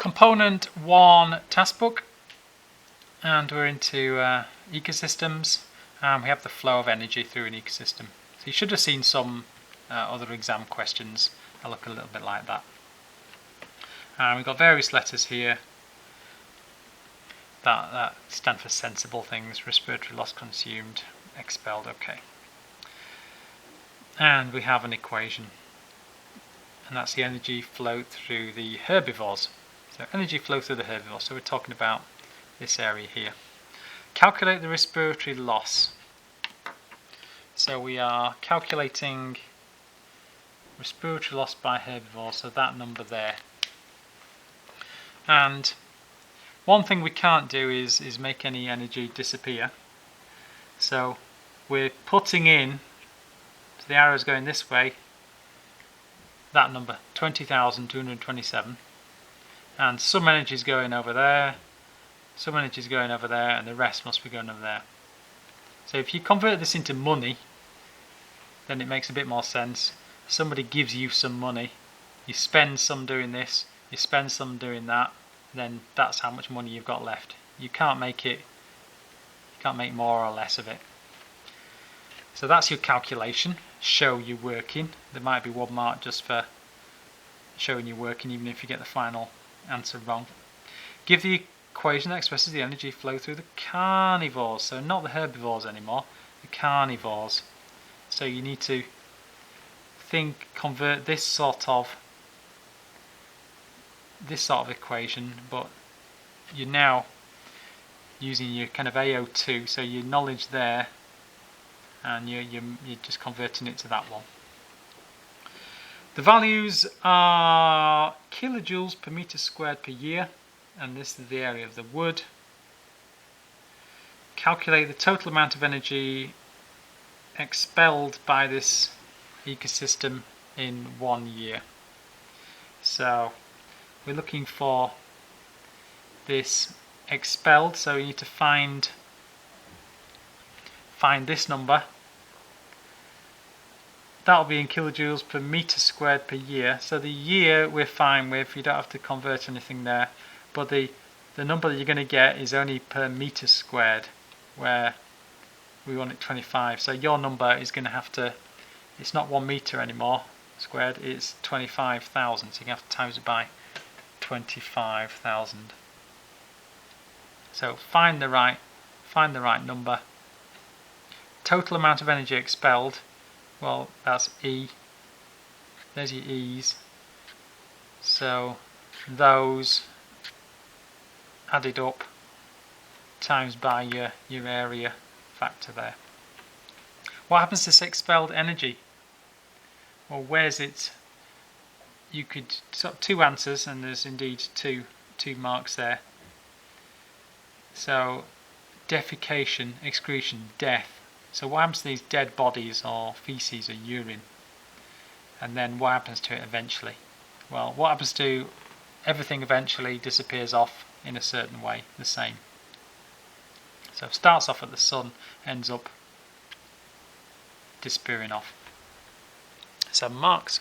Component 1 task book, and we're into ecosystems, and we have the flow of energy through an ecosystem. So you should have seen some other exam questions that look a little bit like that. And we've got various letters here that stand for sensible things: respiratory loss consumed, expelled, okay. And we have an equation, and that's the energy flow through the herbivores. So energy flow through the herbivores, so we're talking about this area here. Calculate the respiratory loss. So we are calculating respiratory loss by herbivores, so that number there. And one thing we can't do is make any energy disappear. So we're putting in, so the arrow is going this way, that number, 20,227. And some energy is going over there, some energy is going over there, and the rest must be going over there. So if you convert this into money, then it makes a bit more sense. Somebody gives you some money, you spend some doing this, you spend some doing that, then that's how much money you've got left. You can't make more or less of it. So that's your calculation. Show you working. There might be 1 mark just for showing you working, even if you get the final answer wrong. Give the equation that expresses the energy flow through the carnivores, so not the herbivores anymore, the carnivores. So you need to convert this sort of equation, but you're now using your kind of AO2, so your knowledge there, and you're just converting it to that one. The values are kilojoules per meter squared per year, and this is the area of the wood. Calculate the total amount of energy expelled by this ecosystem in 1 year. So we're looking for this expelled, so we need to find this number. That'll be in kilojoules per meter squared per year. So the year we're fine with, you don't have to convert anything there, but the number that you're going to get is only per meter squared, where we want it 25. So your number is going to have to, it's not 1 meter anymore squared, it's 25,000, so you have to times it by 25,000. So find the right number. Total amount of energy expelled, well, that's E. There's your E's. So those added up times by your area factor there. What happens to this expelled energy? Well, where's it? You could sort of 2 answers, and there's indeed two marks there. So defecation, excretion, death. So what happens to these dead bodies or feces or urine? And then what happens to it eventually? Well, what happens to everything eventually disappears off in a certain way, the same. So it starts off at the sun, ends up disappearing off. So marks.